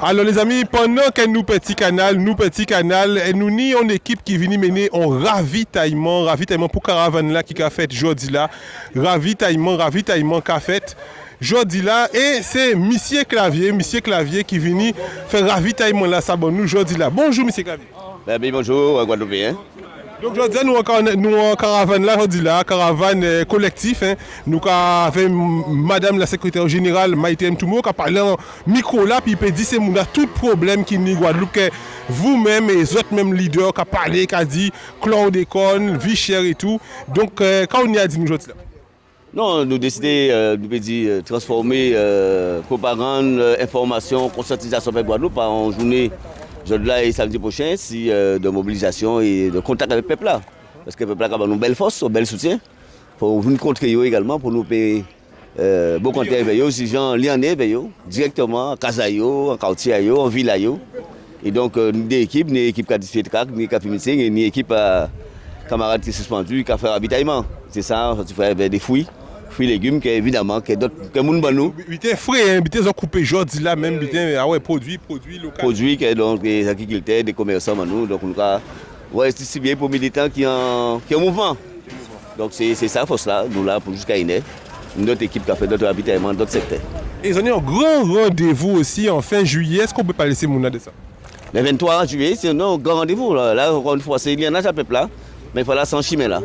Alors les amis, pendant que nous petit canal, nous ni une équipe qui vient mener un ravitaillement pour caravane là qui a fait aujourd'hui là, ravitaillement qu'a fait aujourd'hui là et c'est monsieur Clavier qui vient faire ravitaillement là ça bon nous aujourd'hui là. Bonjour monsieur Clavier. Bonjour Guadeloupéen. Donc aujourd'hui nous en caravane là aujourd'hui là, caravane collectif hein. Nous avec madame la secrétaire générale Maïté Mtoumo qui a parlé en micro là puis il peut dire c'est mon tout problème qui ni Guadeloupe que vous-même et les autres même leaders qui a parlé qui a dit chlordécone, vie chère et tout. Donc quand on y a dit nous aujourd'hui là. Non, nous décidons de transformer propagande, information, conscientisation pour Guadeloupe en journée jeudi là et samedi prochain de mobilisation et de contact avec le peuple là. Parce que le peuple là a une belle force, un bel soutien. Pour venir contre eux également, pour nous payer beaucoup contact avec eux, si gens liés avec eux, directement à Casayo, en quartier, en ville. Et donc, des équipes, ni équipe qui a fait ni qui a fait ni équipe camarades qui sont suspendus, qui a fait ravitaillement. C'est ça, on fait des fruits légumes que évidemment que d'autres que moun ban nous bité frais bité ont coupé aujourd'hui là même bité ah ouais produit local produit que donc les agriculteurs des commerçants ban nous donc nous ouais c'est bien pour militants qui en mouvement donc c'est ça force là nous là pour jusqu'à notre équipe qui a fait d'autres ravitaillements d'autres secteurs et ils ont eu un grand rendez-vous aussi en fin juillet est-ce qu'on peut pas laisser moun de ça le 23 juillet c'est un grand rendez-vous là encore une fois c'est il y en a peuple là mais il faut là sans chimé là.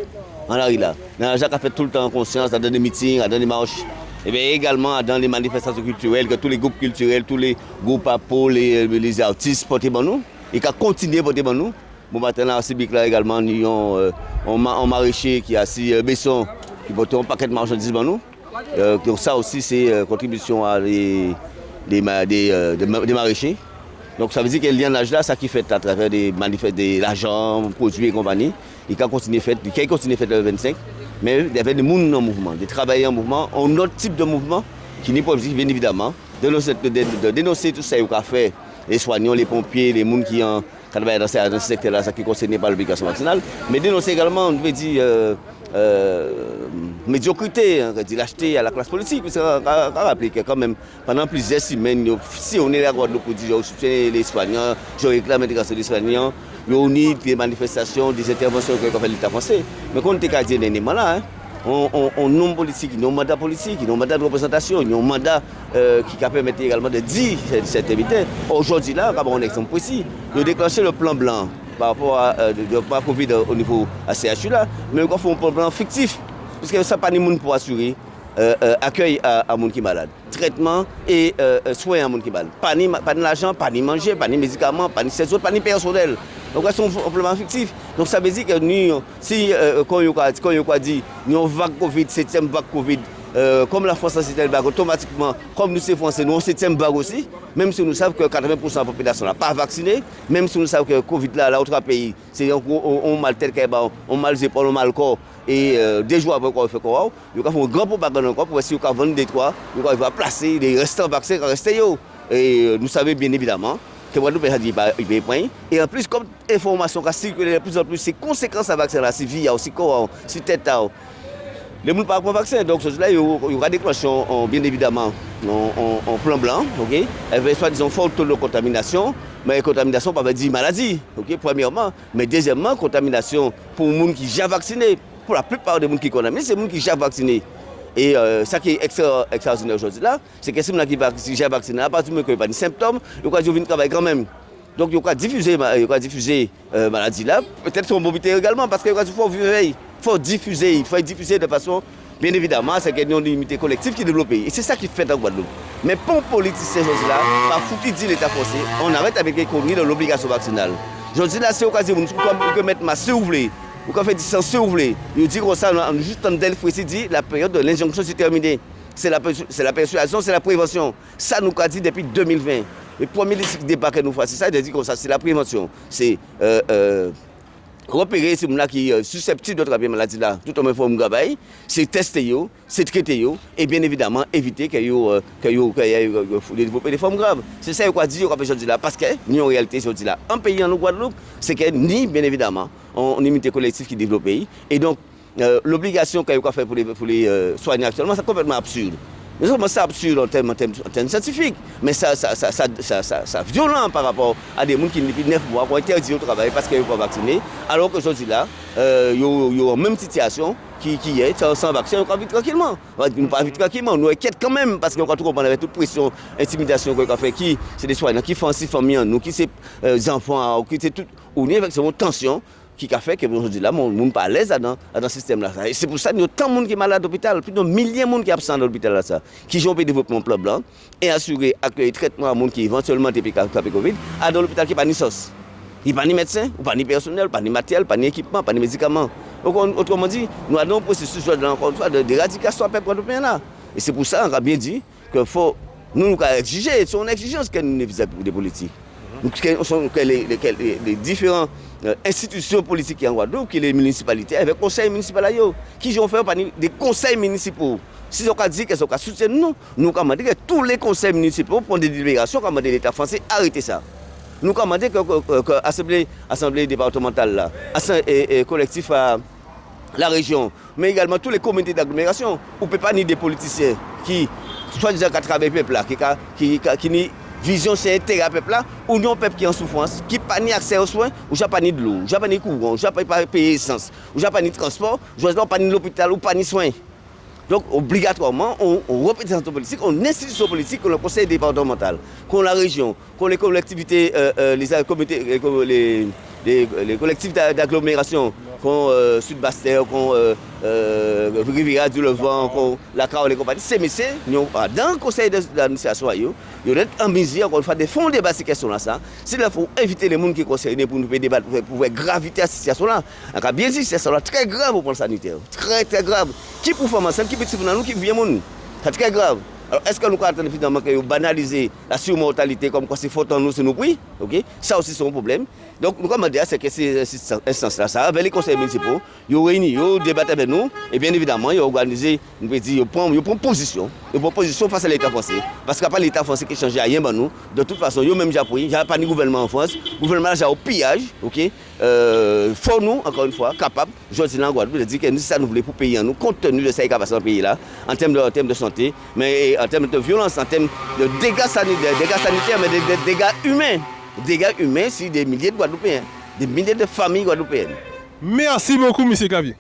En arrive là. Jacques a fait tout le temps conscience dans des meetings, dans des marches, et bien également dans les manifestations culturelles, que tous les groupes culturels, tous les groupes à pôle, les artistes portent pour nous, et qui continuent à porter pour nous. Bon matin là, à Cibic là également, nous avons un maraîcher qui a assis Besson, qui porte un paquet de marchandises pour nous. Donc ça aussi c'est contribution à des maraîchers. Donc ça veut dire que le liage là, ça qui fait à travers des manifestations, de l'argent, produits et compagnie. Il a continué faire le 25, mais il y avait des gens en mouvement, des travailleurs en mouvement, un autre type de mouvement qui n'est pas objectif, bien évidemment, de dénoncer tout ça qu'il a fait, les soignants, les pompiers, les gens qui ont travaillé dans ce secteur-là, qui ne concernait pas l'obligation vaccinale, mais dénoncer également, on veut dire, médiocrité, lâcheté à la classe politique. Parce qu'on a rappelé que quand même, pendant plusieurs semaines, si on est là pour dire, soutenir les soignants, je réclame l'intégration des soignants, il y a eu des manifestations, des interventions que fait l'État français. Mais quand on est dit dernièrement là, on nomme politique, il y a un mandat politique, il y a un mandat de représentation, il y a un mandat qui permet également de dire cette évité. Aujourd'hui là, on a un exemple précis, de déclencher le plan blanc par rapport à la Covid au niveau ACHU là, mais on fait un plan blanc fictif, parce que ça n'a pas de monde pour assurer accueil à monde qui est malade, traitement et soins à monde qui est malade. Pas de l'argent, pas de manger, pas de médicaments, pas de séjour, pas de personnel. Donc c'est un plan fictif. Donc ça veut dire que nous, si quand on a dit nous avons vague Covid, 7e vague Covid, comme la France a cette vague, automatiquement, comme nous sommes Français, nous avons 7e vague aussi, même si nous savons que 80% de la population n'est pas vaccinée, même si nous savons que le Covid là, dans d'autres pays, c'est on mal tel on mal les épaules, on mal le corps, et 2 jours après qu'on fait quoi, il y a une grande propagande encore pour essayer de vendre des toits, il va placer les restants vaccins qui restent. Et nous savons bien évidemment que Guadeloupe a dit qu'il point. Et en plus, comme information qui a circulé de plus en plus, c'est conséquences à vaccin là, c'est vie, aussi corps, c'est tête. Les gens ne parlent pas de vaccin, donc cela, il y aura déclenché bien évidemment en plan blanc, ok? Avec soi-disant fort taux de contamination, mais contamination pas dire maladie, ok? Premièrement, mais deuxièmement, contamination pour les gens qui sont déjà vaccinés. Pour la plupart des gens qui sont contaminés, c'est les gens qui sont déjà vaccinés. Et ça qui est extraordinaire aujourd'hui là, c'est que si on a déjà vacciné, à partir du moment où il n'y a pas de symptômes, il va venir travailler quand même. Donc il va diffuser la maladie là, peut-être son mobilité également, parce qu'il faut diffuser de façon, bien évidemment, c'est qu'il y a une unité collective qui est développée. Et c'est ça qui fait dans Guadeloupe. Mais pour les politiciens là, par foutu dit l'État français, on arrête avec les conneries de l'obligation vaccinale. Je dis là, c'est l'occasion pour nous mettre masse ouvrier. Vous pouvez faire distance si vous voulez. Nous disons ça, juste en Delphi, dit la période de l'injonction c'est terminée. C'est la persuasion, c'est la prévention. Ça nous a dit depuis 2020. Le premier débat que nous faisons, c'est ça, il dit comme ça, c'est la prévention. C'est repérer ces gens qui sont susceptibles de travailler maladie là, tout en même forme de travail, c'est tester, c'est traiter, et bien évidemment éviter qu'il y ait développer des formes graves. C'est ça qu'on dit aujourd'hui là, parce que nous en réalité aujourd'hui là, un pays en Guadeloupe, c'est que ni bien évidemment on unité collective qui développe le pays, et donc l'obligation qu'il y a fait pour les soignants actuellement, c'est complètement absurde. Nous sommes ça absurde en termes scientifiques, mais ça violent par rapport à des gens qui depuis 9 mois ont interdit au travail parce qu'ils ne sont pas vaccinés, alors qu'aujourd'hui là, ils ont la même situation qui est sans vaccin, on va vivre tranquillement. Nous ne pas vivre tranquillement, nous inquiète quand même parce qu'on va trouver avec toute pression, intimidation qu'on a fait, qui c'est des soignants, qui font 6 familles, nous, qui c'est des enfants, qui c'est tout, on est avec cette tension. Qui a fait que aujourd'hui là, on n'est pas à l'aise dans ce système-là. Et c'est pour ça qu'il y a tant de monde qui est malade à l'hôpital, plus de milliers de monde qui est absent à l'hôpital là, ça, qui ont le développement plan blanc et assurer accueil traitement à monde qui éventuellement TPK Covid, à dans l'hôpital qui n'a pas ni sauce. Il n'y a pas ni médecin, pas ni personnel, pas ni matériel, pas ni équipement, pas ni médicaments. Donc, autrement dit, nous avons un processus d'éradication à peu près de pays là. Et c'est pour ça qu'on a bien dit qu'il faut nous exiger, c'est une exigence que nous vis-à-vis des politiques. Donc, les différentes institutions politiques qui en Guadeloupe, qui les municipalités, avec les conseils municipaux, qui ont fait des conseils municipaux. Si on a dit qu'ils ont soutenu nous, nous avons dit que tous les conseils municipaux prennent des délibérations, comme l'État français, arrêtez ça. Nous avons demandé que l'Assemblée départementale, et collectif à la région, mais également tous les comités d'agglomération, on ne peut pas ni des politiciens qui, soit disant qu'à travers le peuple, qui ni vision c'est intérêt à peuple là, ou non peuple qui est en souffrance, qui n'a pas ni accès aux soins, ou n'a pas ni de l'eau, ou n'a pas ni courant, ou n'a pas payé essence, ou n'a pas ni transport, ou n'a pas ni l'hôpital, ou pas ni soins. Donc, obligatoirement, on représentant politique, on institution politique, on le conseil départemental, qu'on la région, qu'on les collectivités, les collectifs d'agglomération, qu'on Sud-Bastère, qu'on Riviera du Levant, qu'on la Carole et compagnie, ces messieurs, dans le conseil d'administration, ils ont en mesure, encore une fois, de fond débat ces questions-là. S'il faut inviter les gens qui sont concernés pour nous débattre, pour voir gravité à cette situation-là, on a bien dit que c'est très grave au plan sanitaire. Très, très grave. Qui pour faire ensemble, qui peut faire nous, qui vient nous. C'est très grave. Alors, est-ce que nous attendons finalement que banaliser la surmortalité comme quoi c'est faute en nous, c'est nous pris? Okay? Ça aussi, c'est un problème. Donc, nous demandons à que ces instances-là, ça, avec les conseils municipaux, ils réunissent, ils débattent avec nous, et bien évidemment, ils organisent, ils prennent position face à l'État français. Parce qu'il n'y a pas l'État français qui change rien pour nous. De toute façon, ils même déjà pris, il n'y a pas de gouvernement en France. Le gouvernement a au pillage, ok? Faut nous, encore une fois, capables, je dis en Guadeloupe, de dire que nous, ça nous voulons pour payer nous, compte tenu de ce qui est passé dans le pays là, en termes de santé, mais en termes de violence, en termes de dégâts sanitaires, mais de dégâts humains. Dégâts humains sur des milliers de Guadeloupéens, des milliers de familles guadeloupéennes. Merci beaucoup, M. Kavi.